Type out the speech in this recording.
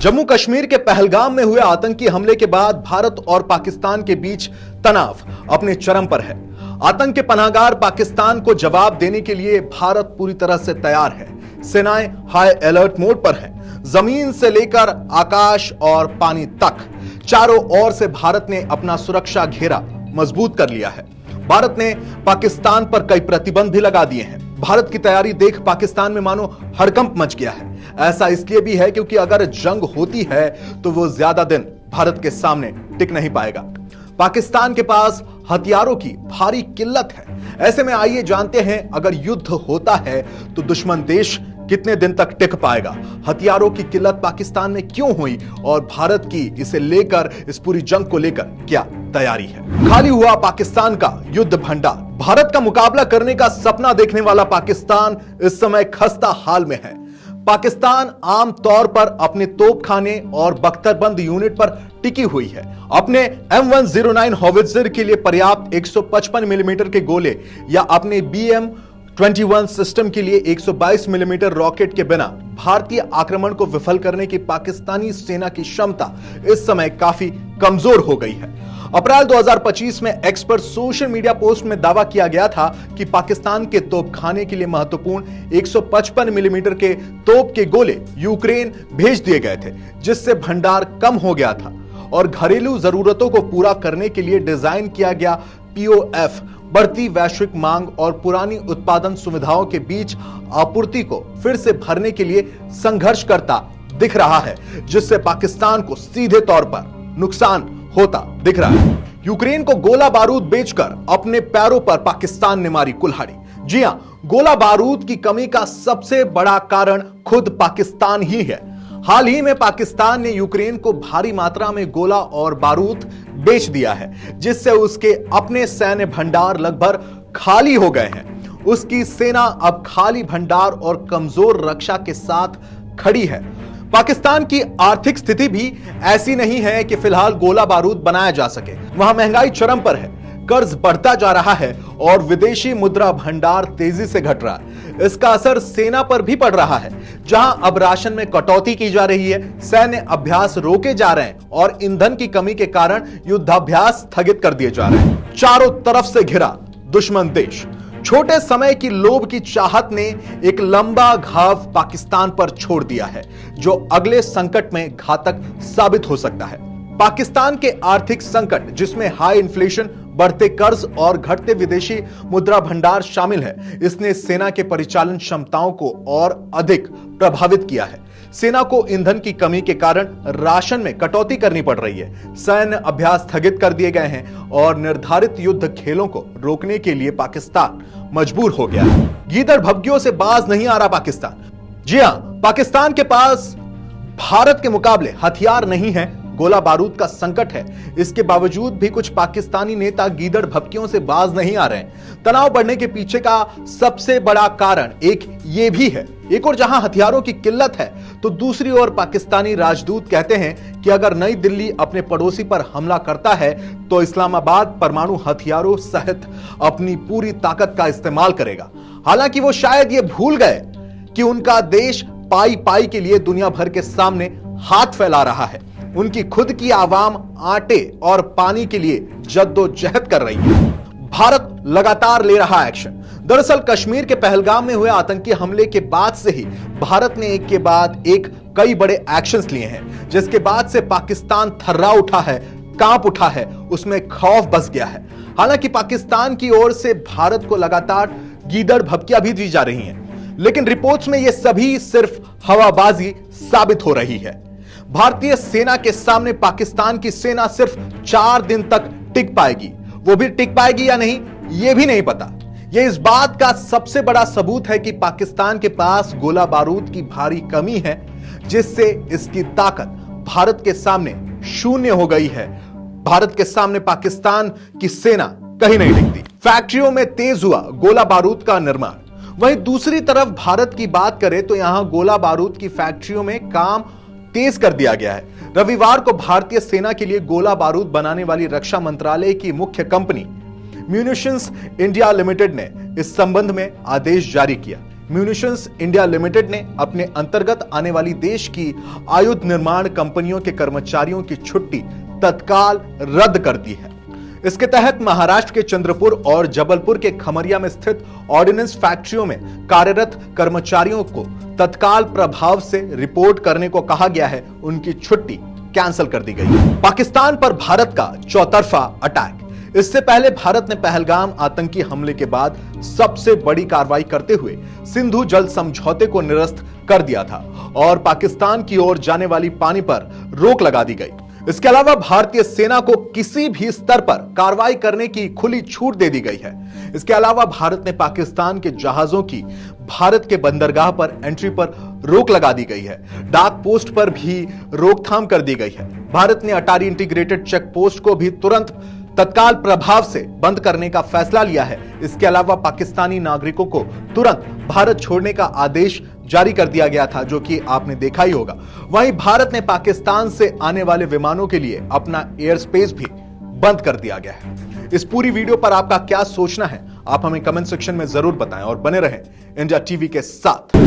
जम्मू कश्मीर के पहलगाम में हुए आतंकी हमले के बाद भारत और पाकिस्तान के बीच तनाव अपने चरम पर है। आतंक के पनाहगार पाकिस्तान को जवाब देने के लिए भारत पूरी तरह से तैयार है। सेनाएं हाई अलर्ट मोड पर हैं। जमीन से लेकर आकाश और पानी तक चारों ओर से भारत ने अपना सुरक्षा घेरा मजबूत कर लिया है। भारत ने पाकिस्तान पर कई प्रतिबंध भी लगा दिए हैं। भारत की तैयारी देख पाकिस्तान में मानो हड़कंप मच गया है। ऐसा इसलिए भी है क्योंकि अगर जंग होती है तो वो ज्यादा दिन भारत के सामने टिक नहीं पाएगा। पाकिस्तान के पास हथियारों की भारी किल्लत है। ऐसे में आइए जानते हैं, अगर युद्ध होता है तो दुश्मन देश कितने दिन तक टिक पाएगा, हथियारों की किल्लत पाकिस्तान में क्यों हुई और भारत की इसे लेकर, इस पूरी जंग को लेकर क्या तैयारी है। खाली हुआ पाकिस्तान का युद्ध भंडार। भारत का मुकाबला करने का सपना देखने वाला पाकिस्तान इस समय खस्ता हाल में है। पाकिस्तान आम तौर पर अपने तोपखाने और बख्तरबंद यूनिट पर टिकी हुई है। अपने M109 हॉवित्जर के लिए पर्याप्त 155 मिलीमीटर के गोले या अपने BM-21 सिस्टम के लिए 122 मिलीमीटर रॉकेट के बिना भारतीय आक्रमण को विफल करने की पाकिस्तानी सेना की क्षमता इस समय काफी कमजोर हो गई है। अप्रैल 2025 में एक्स पर सोशल मीडिया पोस्ट में दावा किया गया था कि पाकिस्तान के तोपखाने के लिए महत्वपूर्ण 155 मिलीमीटर के तोप के गोले यूक्रेन भेज दिए गए थे, जिससे भंडार कम हो गया था और घरेलू जरूरतों को पूरा करने के लिए डिजाइन किया गया POF बढ़ती वैश्विक मांग और पुरानी उत्पादन सुविधाओं के बीच आपूर्ति को फिर से भरने के लिए संघर्ष करता दिख रहा है, जिससे पाकिस्तान को सीधे तौर पर नुकसान होता दिख रहा है। यूक्रेन को गोला बारूद बेचकर अपने पैरों पर पाकिस्तान ने मारी कुल्हाड़ी। जी हां, गोला बारूद की कमी का सबसे बड़ा कारण खुद पाकिस्तान ही है। हाल ही में पाकिस्तान ने यूक्रेन को भारी मात्रा में गोला और बारूद बेच दिया है, जिससे उसके अपने सैन्य भंडार लगभग खाली हो गए हैं। उसकी सेना अब खाली भंडार और कमजोर रक्षा के साथ खड़ी है। पाकिस्तान की आर्थिक स्थिति भी ऐसी नहीं है कि फिलहाल गोला बारूद बनाया जा सके। वहां महंगाई चरम पर है, कर्ज बढ़ता जा रहा है और विदेशी मुद्रा भंडार तेजी से घट रहा है। इसका असर सेना पर भी पड़ रहा है, जहां अब राशन में कटौती की जा रही है, सैन्य अभ्यास रोके जा रहे हैं और ईंधन की कमी के कारण युद्धाभ्यास स्थगित कर दिए जा रहे हैं। चारों तरफ से घिरा दुश्मन देश। छोटे समय की लोभ की चाहत ने एक लंबा घाव पाकिस्तान पर छोड़ दिया है, जो अगले संकट में घातक साबित हो सकता है। पाकिस्तान के आर्थिक संकट, जिसमें हाई इन्फ्लेशन, बढ़ते कर्ज और घटते विदेशी मुद्रा भंडार शामिल है, इसने सेना के परिचालन क्षमताओं को और अधिक प्रभावित किया है। सेना को ईंधन की कमी के कारण राशन में कटौती करनी पड़ रही है, सैन्य अभ्यास स्थगित कर दिए गए हैं और निर्धारित युद्ध खेलों को रोकने के लिए पाकिस्तान मजबूर हो गया है। गीदड़ भभकियों से बाज नहीं आ रहा पाकिस्तान। जी हां, पाकिस्तान के पास भारत के मुकाबले हथियार नहीं है, गोला बारूद का संकट है। इसके बावजूद भी कुछ पाकिस्तानी नेता गीदड़ भभकियों से बाज नहीं आ रहे हैं। तनाव बढ़ने के पीछे का सबसे बड़ा कारण एक ये भी है। एक और जहां हथियारों की किल्लत है, तो दूसरी ओर पाकिस्तानी राजदूत कहते हैं कि अगर नई दिल्ली अपने पड़ोसी पर हमला करता है तो इस्लामाबाद परमाणु हथियारों सहित अपनी पूरी ताकत का इस्तेमाल करेगा। हालांकि वो शायद ये भूल गए कि उनका देश पाई पाई के लिए दुनिया भर के सामने हाथ फैला रहा है। उनकी खुद की आवाम आटे और पानी के लिए जद्दोजहद कर रही है। भारत लगातार ले रहा एक्शन। दरअसल कश्मीर के पहलगाम में हुए आतंकी हमले के बाद से ही भारत ने एक के बाद एक कई बड़े एक्शंस लिए हैं, जिसके बाद से पाकिस्तान थर्रा उठा है, कांप उठा है, उसमें खौफ बस गया है। हालांकि पाकिस्तान की ओर से भारत को लगातार गीदड़ भभकियां भी दी जा रही हैं, लेकिन रिपोर्ट्स में ये सभी सिर्फ हवाबाजी साबित हो रही है। भारतीय सेना के सामने पाकिस्तान की सेना सिर्फ 4 दिन तक टिक पाएगी। वो भी टिक पाएगी या नहीं, यह भी नहीं पता। यह इस बात का सबसे बड़ा सबूत है कि पाकिस्तान के पास गोला बारूद की भारी कमी है, जिससे इसकी ताकत भारत के सामने शून्य हो गई है। भारत के सामने पाकिस्तान की सेना कहीं नहीं दिखती। फैक्ट्रियों में तेज हुआ गोला बारूद का निर्माण। वहीं दूसरी तरफ भारत की बात करें तो यहां गोला बारूद की फैक्ट्रियों में काम तेज कर दिया गया है। रविवार को भारतीय सेना के लिए गोला बारूद बनाने वाली रक्षा मंत्रालय की मुख्य कंपनी म्यूनिशंस इंडिया लिमिटेड ने इस संबंध में आदेश जारी किया। म्यूनिशंस इंडिया लिमिटेड ने अपने अंतर्गत आने वाली देश की आयुध निर्माण कंपनियों के कर्मचारियों की छुट्टी तत्काल रद्द कर दी है। इसके तहत महाराष्ट्र के चंद्रपुर और जबलपुर के खमरिया में स्थित ऑर्डिनेंस फैक्ट्रियों में कार्यरत कर्मचारियों को तत्काल प्रभाव से रिपोर्ट करने को कहा गया है। उनकी छुट्टी कैंसिल कर दी गई। पाकिस्तान पर भारत का चौतरफा अटैक। इससे पहले भारत ने पहलगाम आतंकी हमले के बाद सबसे बड़ी कार्रवाई करते हुए सिंधु जल समझौते को निरस्त कर दिया था और पाकिस्तान की ओर जाने वाली पानी पर रोक लगा दी गई। इसके अलावा भारतीय सेना को किसी भी स्तर पर कार्रवाई करने की खुली छूट दे दी गई है। इसके अलावा भारत ने पाकिस्तान के जहाजों की भारत के बंदरगाह पर एंट्री पर रोक लगा दी गई है। डाक पोस्ट पर भी रोकथाम कर दी गई है। भारत ने अटारी इंटीग्रेटेड चेक पोस्ट को भी तुरंत तत्काल प्रभाव से बंद करने का फैसला लिया है। इसके अलावा पाकिस्तानी नागरिकों को तुरंत भारत छोड़ने का आदेश जारी कर दिया गया था, जो कि आपने देखा ही होगा। वहीं भारत ने पाकिस्तान से आने वाले विमानों के लिए अपना एयर स्पेस भी बंद कर दिया गया है। इस पूरी वीडियो पर आपका क्या सोचना है, आप हमें कमेंट सेक्शन में जरूर बताएं और बने रहें इंडिया टीवी के साथ।